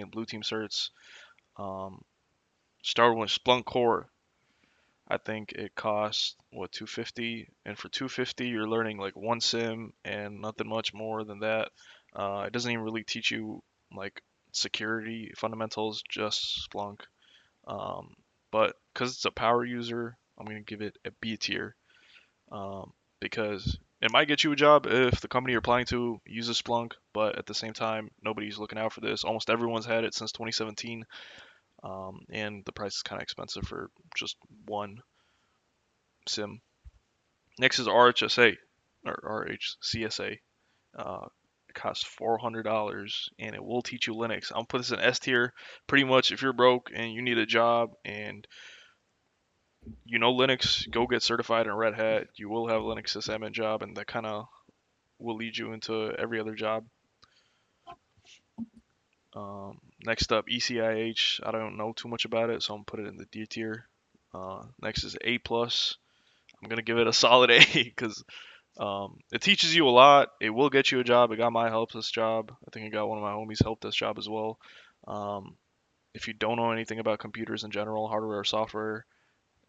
and blue team certs. Um, Start with Splunk Core. I think it costs what 250, and for 250 you're learning like one sim and nothing much more than that. It doesn't even really teach you like security fundamentals, just Splunk. Um, but because it's a power user, I'm gonna give it a B tier, because it might get you a job if the company you're applying to uses Splunk, but at the same time, nobody's looking out for this. Almost everyone's had it since 2017, and the price is kind of expensive for just one sim. Next is RHSA or RHCSA. It costs $400 and it will teach you Linux. I'll put this in S tier. Pretty much, if you're broke and you need a job and you know Linux, go get certified in Red Hat. You will have a Linux sysadmin job, and that kind of will lead you into every other job. Next up, ECIH. I don't know too much about it, so I'm gonna put it in the D tier. Next is A plus. I'm gonna give it a solid A because it teaches you a lot. It will get you a job. It got my help desk job. I think it got one of my homies help desk job as well. Um, if you don't know anything about computers in general, hardware or software,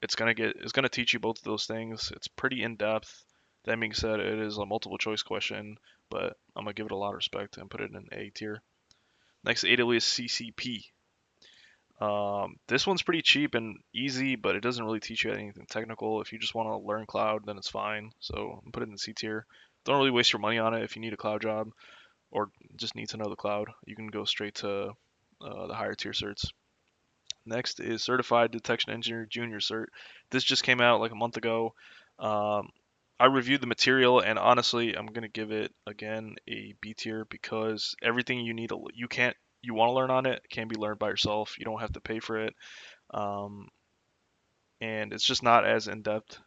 it's gonna teach you both of those things. It's pretty in depth. That being said, it is a multiple choice question, but I'm gonna give it a lot of respect and put it in A tier. Next, AWS CCP. This one's pretty cheap and easy, but it doesn't really teach you anything technical. If you just want to learn cloud, then it's fine. So I'm put it in C tier. Don't really waste your money on it if you need a cloud job or just need to know the cloud. You can go straight to the higher tier certs. Next is Certified Detection Engineer Junior Cert. This just came out like a month ago. Um, I reviewed the material, and honestly, I'm gonna give it again a B tier because everything you want to learn on it can be learned by yourself. You don't have to pay for it, um, and it's just not as in depth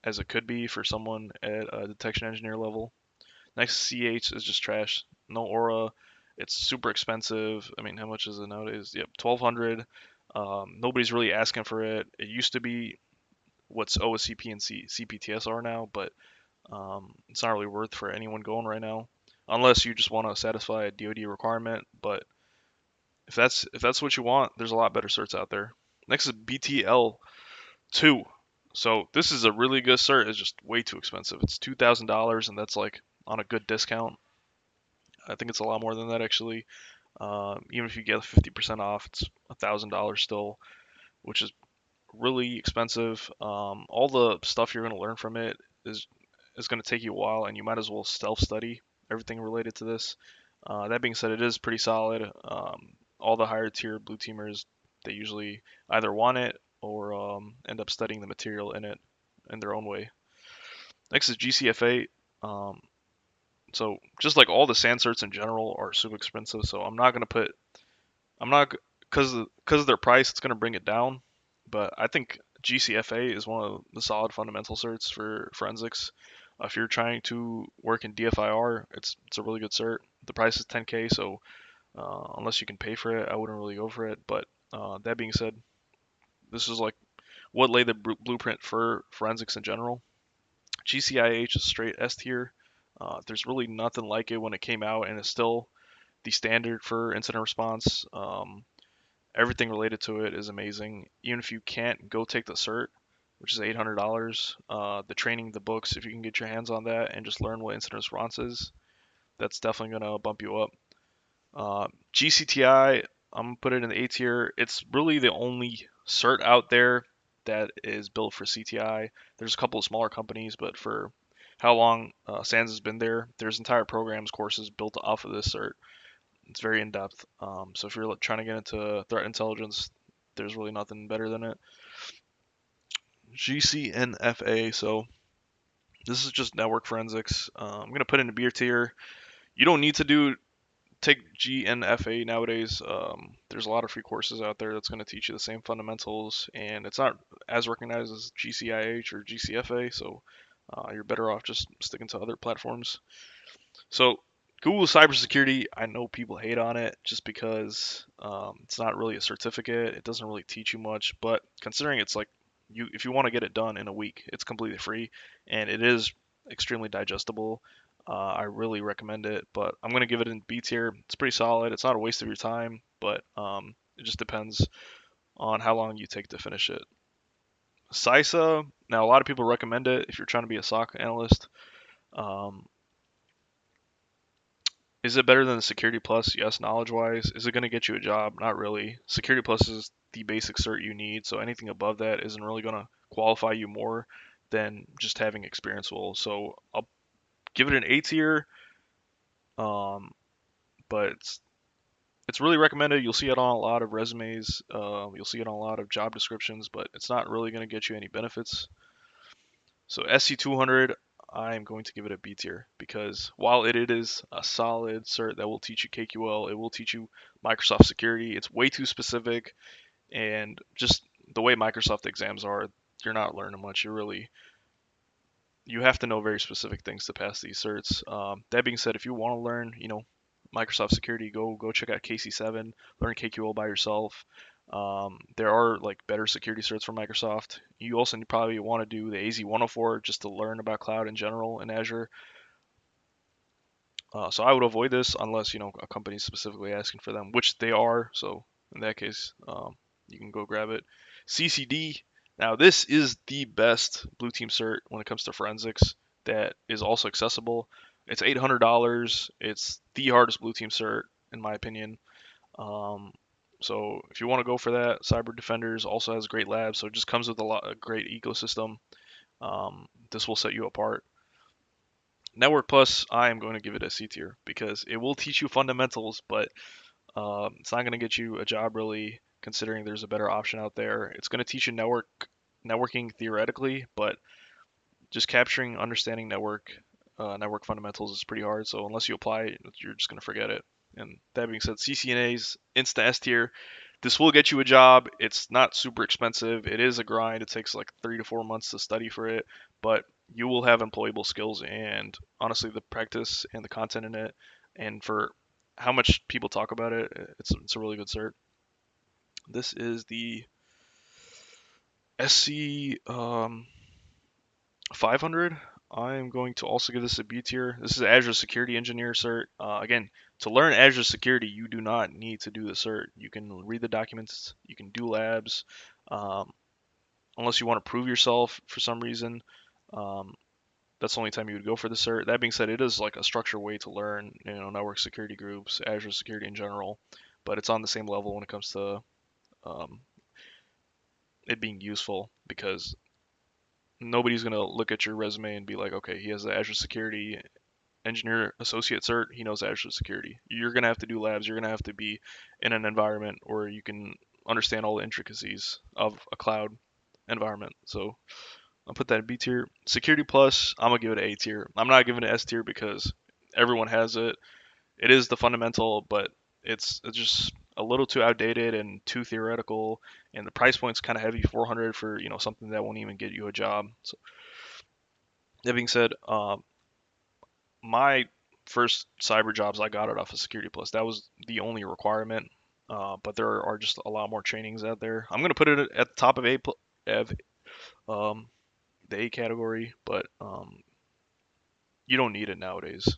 as it could be for someone at a detection engineer level. Next, CH is just trash. No Aura. It's super expensive. I mean, how much is it nowadays? Yep, 1,200. Nobody's really asking for it. It used to be what's OSCP and CPTS are now, but it's not really worth for anyone going right now, unless you just want to satisfy a DoD requirement. But if that's what you want, there's a lot better certs out there. Next is BTL2. So this is a really good cert. It's just way too expensive. It's $2,000, and that's like on a good discount. I think it's a lot more than that actually. Even if you get 50% off, it's $1,000 still, which is really expensive. All the stuff you're going to learn from it is going to take you a while, and you might as well self-study everything related to this. That being said, it is pretty solid. All the higher tier blue teamers, they usually either want it or end up studying the material in it in their own way. Next is GCFA. Um, so just like all the sand certs in general are super expensive, so I'm not because of their price, it's gonna bring it down. But I think GCFA is one of the solid fundamental certs for forensics. If you're trying to work in DFIR, it's a really good cert. The price is 10K, so unless you can pay for it, I wouldn't really go for it. But that being said, this is like what laid the blueprint for forensics in general. GCIH is straight S tier. There's really nothing like it when it came out, and it's still the standard for incident response. Everything related to it is amazing. Even if you can't go take the cert, which is $800, the training, the books, if you can get your hands on that and just learn what incident response is, that's definitely gonna bump you up. GCTI, I'm gonna put it in the A tier. It's really the only cert out there that is built for CTI. There's a couple of smaller companies, but for how long SANS has been there, there's entire programs, courses built off of this cert. It's very in depth. So if you're trying to get into threat intelligence, there's really nothing better than it. GCNFA. So this is just network forensics. I'm gonna put in a B tier. You don't need to take GNFA nowadays. There's a lot of free courses out there that's going to teach you the same fundamentals, and it's not as recognized as GCIH or GCFA. So you're better off just sticking to other platforms. So Google cybersecurity, I know people hate on it just because it's not really a certificate. It doesn't really teach you much, but considering it's like if you want to get it done in a week, it's completely free and it is extremely digestible. I really recommend it, but I'm gonna give it in B tier. It's pretty solid. It's not a waste of your time. but it just depends on how long you take to finish it. CISA, now a lot of people recommend it if you're trying to be a SOC analyst. Um, is it better than the Security Plus? Yes, knowledge-wise. Is it going to get you a job? Not really. Security Plus is the basic cert you need, so anything above that isn't really going to qualify you more than just having experience will. So I'll give it an A tier, um, but it's really recommended. You'll see it on a lot of resumes. You'll see it on a lot of job descriptions, but it's not really going to get you any benefits. So SC200, I'm going to give it a B tier because while it is a solid cert that will teach you KQL, it will teach you Microsoft security. It's way too specific, and just the way Microsoft exams are, you're not learning much. You have to know very specific things to pass these certs. That being said, if you want to learn, Microsoft security, go check out KC7, learn KQL by yourself. There are like better security certs from Microsoft. You also probably want to do the AZ-104 just to learn about cloud in general in Azure. So I would avoid this unless a company is specifically asking for them, which they are. So in that case, you can go grab it. CCD. Now this is the best blue team cert when it comes to forensics that is also accessible. It's $800. It's the hardest blue team cert in my opinion. Um, so if you want to go for that, Cyber Defenders also has great labs, so it just comes with a great ecosystem. This will set you apart. Network Plus, I am going to give it a C tier because it will teach you fundamentals, but it's not going to get you a job really, considering there's a better option out there. It's going to teach you networking theoretically, but just capturing, understanding network fundamentals is pretty hard. So unless you apply it, you're just going to forget it. And that being said, CCNA's Insta S tier. This will get you a job. It's not super expensive. It is a grind. It takes like 3 to 4 months to study for it, but you will have employable skills. And honestly, the practice and the content in it, and for how much people talk about it, it's a really good cert. This is the SC 500. I'm going to also give this a B tier. This is Azure Security Engineer cert. Again, to learn Azure Security, you do not need to do the cert. You can read the documents, you can do labs, um, unless you want to prove yourself for some reason. Um, that's the only time you would go for the cert. That being said, it is like a structured way to learn, network security groups, Azure security in general, but it's on the same level when it comes to um, it being useful because nobody's gonna look at your resume and be like, okay, he has the Azure Security Engineer Associate cert. He knows Azure Security. You're gonna have to do labs. You're gonna have to be in an environment where you can understand all the intricacies of a cloud environment. So I'll put that in B tier. Security Plus, I'm gonna give it an A tier. I'm not giving it S tier because everyone has it. It is the fundamental, but it's just a little too outdated and too theoretical, and the price point's kind of heavy, 400 for something that won't even get you a job. So that being said, my first cyber jobs I got it off of Security Plus. That was the only requirement, but there are just a lot more trainings out there. I'm gonna put it at the top of um, the A category, but you don't need it nowadays.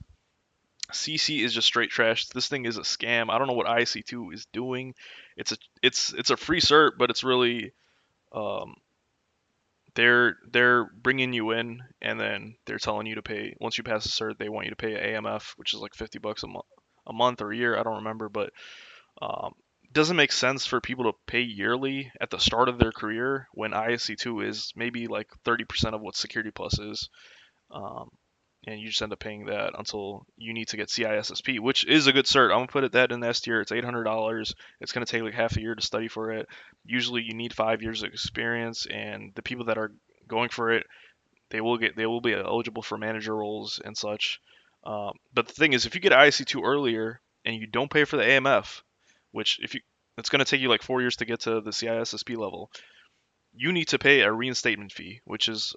CC is just straight trash. This thing is a scam. I don't know what IC2 is doing. It's a free cert, but it's really um, they're bringing you in and then they're telling you to pay once you pass the cert. They want you to pay AMF, which is like $50 a month or a year. I don't remember, but um, it doesn't make sense for people to pay yearly at the start of their career when ISC2 is maybe like 30% of what Security Plus is. Um, and you just end up paying that until you need to get CISSP, which is a good cert. I'm gonna put it that in the S tier. It's $800. It's gonna take like half a year to study for it. Usually, you need 5 years of experience, and the people that are going for it, they will be eligible for manager roles and such. But the thing is, if you get IC2 earlier and you don't pay for the AMF, which if you it's gonna take you like 4 years to get to the CISSP level, you need to pay a reinstatement fee, which is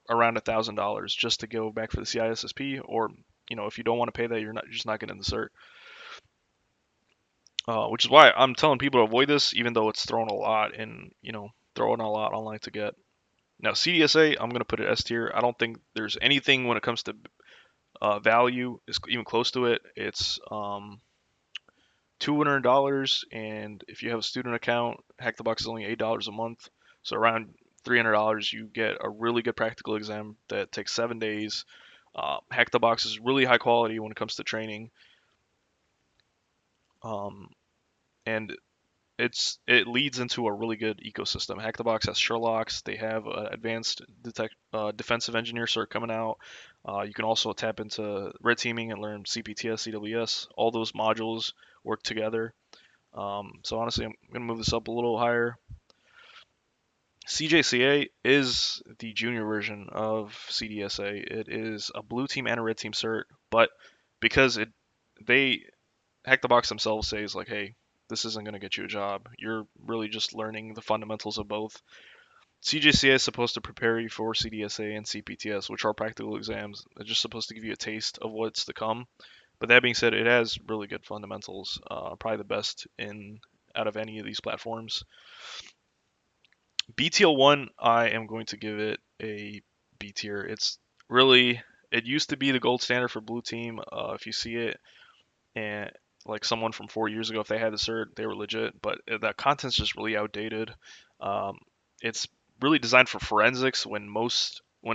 around $1,000 just to go back for the CISSP. Or if you don't want to pay that, you're not getting the cert. Which is why I'm telling people to avoid this, even though it's throwing a lot and throwing a lot online to get. Now CDSA, I'm gonna put it S tier. I don't think there's anything when it comes to value is even close to it. It's $200, and if you have a student account, Hack the Box is only $8 a month. So around $300, you get a really good practical exam that takes 7 days. Hack the Box is really high quality when it comes to training, um, and it leads into a really good ecosystem. Hack the Box has Sherlock's. They have advanced defensive engineer cert coming out. You can also tap into red teaming and learn CPTS, CWS. All those modules work together. So honestly, I'm gonna move this up a little higher. CJCA is the junior version of CDSA. It is a blue team and a red team cert, but because they Hack the Box themselves says like, hey, this isn't gonna get you a job. You're really just learning the fundamentals of both. CJCA is supposed to prepare you for CDSA and CPTS, which are practical exams. They're just supposed to give you a taste of what's to come. But that being said, it has really good fundamentals. Probably the best in out of any of these platforms. BTL1, I am going to give it a B tier. It used to be the gold standard for blue team. If you see it, and like someone from 4 years ago, if they had the cert, they were legit. But that content's just really outdated. Um, it's really designed for forensics when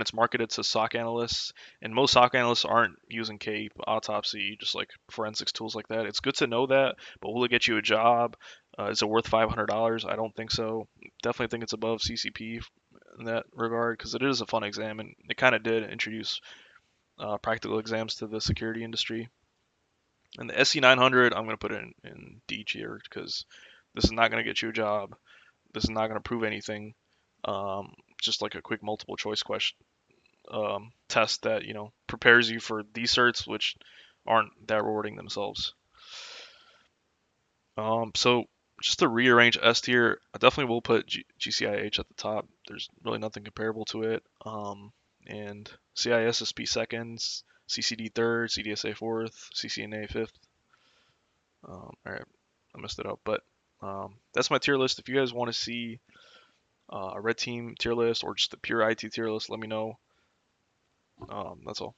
it's marketed to SOC analysts, and most SOC analysts aren't using CAPE, autopsy, just like forensics tools like that. It's good to know that, but will it get you a job? Is it worth $500? I don't think so. Definitely think it's above CCP in that regard because it is a fun exam, and it kind of did introduce practical exams to the security industry. And the SC900, I'm going to put it in D tier because this is not going to get you a job. This is not going to prove anything. Just like a quick multiple choice question test that prepares you for these certs, which aren't that rewarding themselves. So just to rearrange S tier, I definitely will put GCIH at the top. There's really nothing comparable to it. And CISSP seconds, CCD third, CDSA fourth, CCNA fifth. All right, I messed it up, but that's my tier list. If you guys want to see a red team tier list or just a pure IT tier list, let me know. That's all.